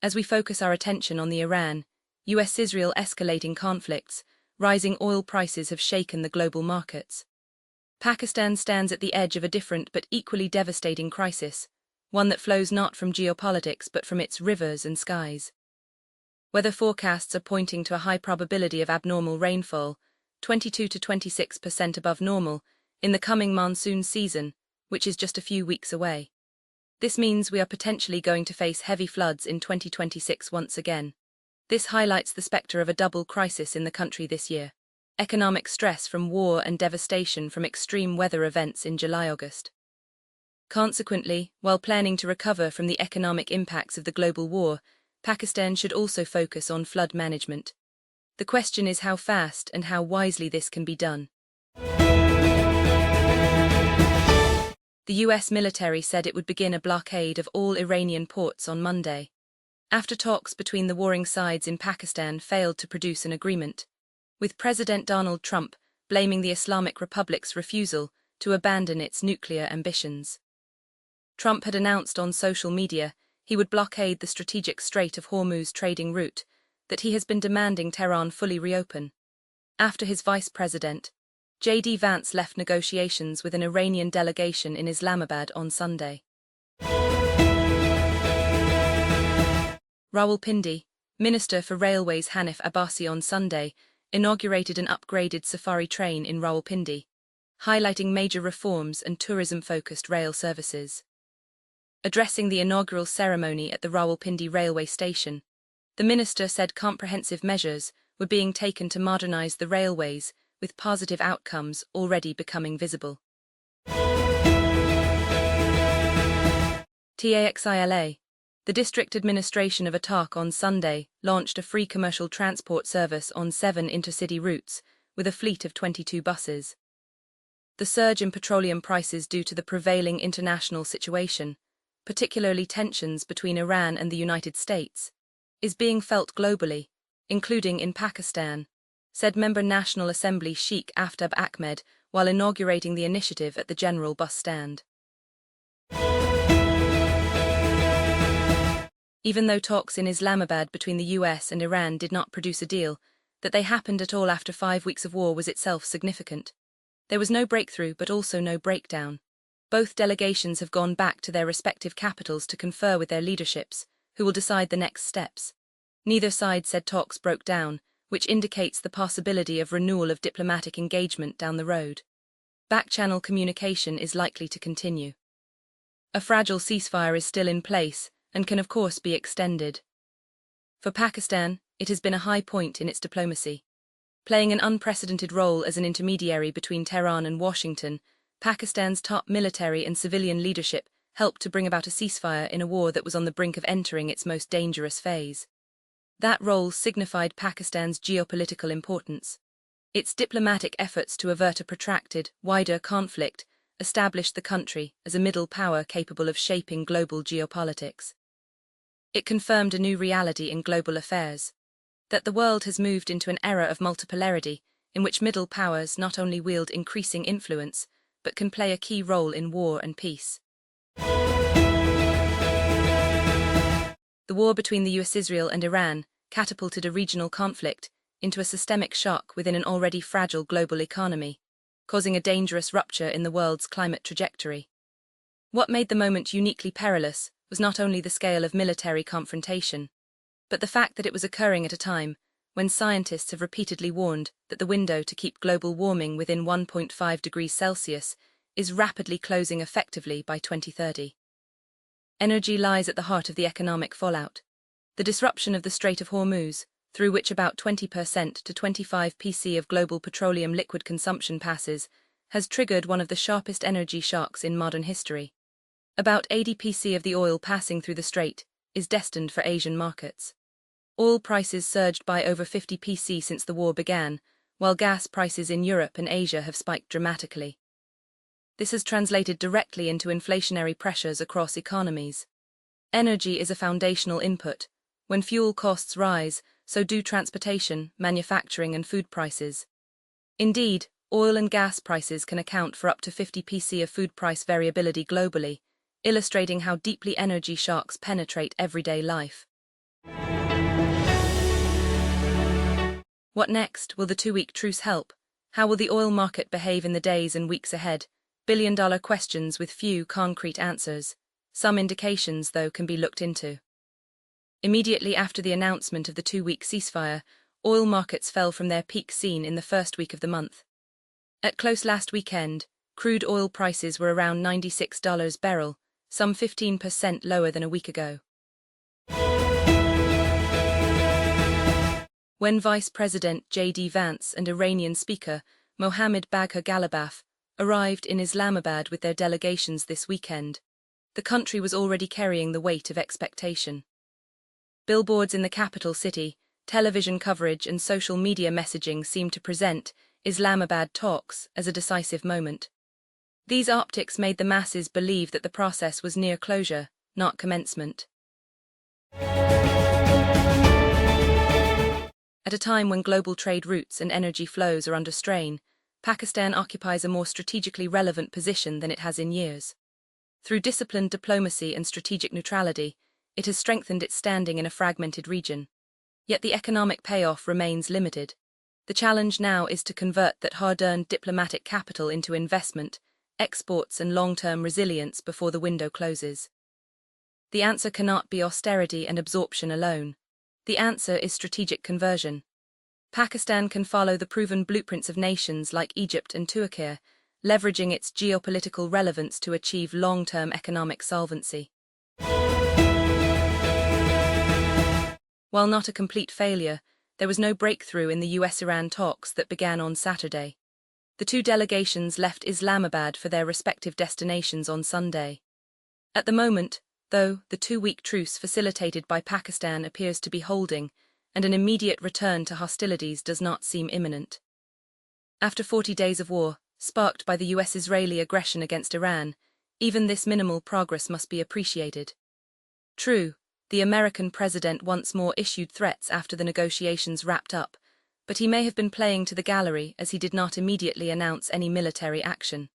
As we focus our attention on the Iran-US-Israel escalating conflicts, rising oil prices have shaken the global markets. Pakistan stands at the edge of a different but equally devastating crisis, one that flows not from geopolitics but from its rivers and skies. Weather forecasts are pointing to a high probability of abnormal rainfall, 22 to 26% above normal, in the coming monsoon season, which is just a few weeks away. This means we are potentially going to face heavy floods in 2026 once again. This highlights the specter of a double crisis in the country this year: economic stress from war and devastation from extreme weather events in July-August. Consequently, while planning to recover from the economic impacts of the global war, Pakistan should also focus on flood management. The question is how fast and how wisely this can be done. The US military said it would begin a blockade of all Iranian ports on Monday, after talks between the warring sides in Pakistan failed to produce an agreement, with President Donald Trump blaming the Islamic Republic's refusal to abandon its nuclear ambitions. Trump had announced on social media he would blockade the strategic Strait of Hormuz trading route that he has been demanding Tehran fully reopen. After his vice president, J.D. Vance left negotiations with an Iranian delegation in Islamabad on Sunday. Rawalpindi, Minister for Railways Hanif Abbasi on Sunday, inaugurated an upgraded safari train in Rawalpindi, highlighting major reforms and tourism-focused rail services. Addressing the inaugural ceremony at the Rawalpindi railway station, the minister said comprehensive measures were being taken to modernize the railways, with positive outcomes already becoming visible. TAXILA, the district administration of Ataq on Sunday, launched a free commercial transport service on 7 intercity routes, with a fleet of 22 buses. The surge in petroleum prices due to the prevailing international situation, particularly tensions between Iran and the United States, is being felt globally, including in Pakistan, said member National Assembly Sheikh Aftab Ahmed while inaugurating the initiative at the General Bus Stand. Even though talks in Islamabad between the US and Iran did not produce a deal, that they happened at all after 5 weeks of war was itself significant. There was no breakthrough but also no breakdown. Both delegations have gone back to their respective capitals to confer with their leaderships, who will decide the next steps. Neither side said talks broke down, which indicates the possibility of renewal of diplomatic engagement down the road. Back-channel communication is likely to continue. A fragile ceasefire is still in place and can of course be extended. For Pakistan, it has been a high point in its diplomacy. Playing an unprecedented role as an intermediary between Tehran and Washington, Pakistan's top military and civilian leadership helped to bring about a ceasefire in a war that was on the brink of entering its most dangerous phase. That role signified Pakistan's geopolitical importance. Its diplomatic efforts to avert a protracted, wider conflict established the country as a middle power capable of shaping global geopolitics. It confirmed a new reality in global affairs, that the world has moved into an era of multipolarity in which middle powers not only wield increasing influence, but can play a key role in war and peace. The war between the US-Israel and Iran catapulted a regional conflict into a systemic shock within an already fragile global economy, causing a dangerous rupture in the world's climate trajectory. What made the moment uniquely perilous was not only the scale of military confrontation, but the fact that it was occurring at a time when scientists have repeatedly warned that the window to keep global warming within 1.5 degrees Celsius is rapidly closing effectively by 2030. Energy lies at the heart of the economic fallout. The disruption of the Strait of Hormuz, through which about 20% to 25% of global petroleum liquid consumption passes, has triggered one of the sharpest energy shocks in modern history. About 80% of the oil passing through the strait is destined for Asian markets. Oil prices surged by over 50% since the war began, while gas prices in Europe and Asia have spiked dramatically. This has translated directly into inflationary pressures across economies. Energy is a foundational input. When fuel costs rise, so do transportation, manufacturing and food prices. Indeed, oil and gas prices can account for up to 50% of food price variability globally, illustrating how deeply energy shocks penetrate everyday life. What next? Will the two-week truce help? How will the oil market behave in the days and weeks ahead? Billion-dollar questions with few concrete answers. Some indications, though, can be looked into. Immediately after the announcement of the two-week ceasefire, oil markets fell from their peak seen in the first week of the month. At close last weekend, crude oil prices were around $96 barrel, some 15% lower than a week ago. When Vice President J.D. Vance and Iranian Speaker Mohammad Bagher Ghalibaf arrived in Islamabad with their delegations this weekend, the country was already carrying the weight of expectation. Billboards in the capital city, television coverage and social media messaging seemed to present Islamabad talks as a decisive moment. These optics made the masses believe that the process was near closure, not commencement. At a time when global trade routes and energy flows are under strain, Pakistan occupies a more strategically relevant position than it has in years. Through disciplined diplomacy and strategic neutrality, it has strengthened its standing in a fragmented region. Yet the economic payoff remains limited. The challenge now is to convert that hard-earned diplomatic capital into investment, exports and long-term resilience before the window closes. The answer cannot be austerity and absorption alone. The answer is strategic conversion. Pakistan can follow the proven blueprints of nations like Egypt and Turkey, leveraging its geopolitical relevance to achieve long-term economic solvency. While not a complete failure, there was no breakthrough in the US-Iran talks that began on Saturday. The two delegations left Islamabad for their respective destinations on Sunday. At the moment, though, the two-week truce facilitated by Pakistan appears to be holding, and an immediate return to hostilities does not seem imminent. After 40 days of war, sparked by the US-Israeli aggression against Iran, even this minimal progress must be appreciated. True, the American president once more issued threats after the negotiations wrapped up, but he may have been playing to the gallery as he did not immediately announce any military action.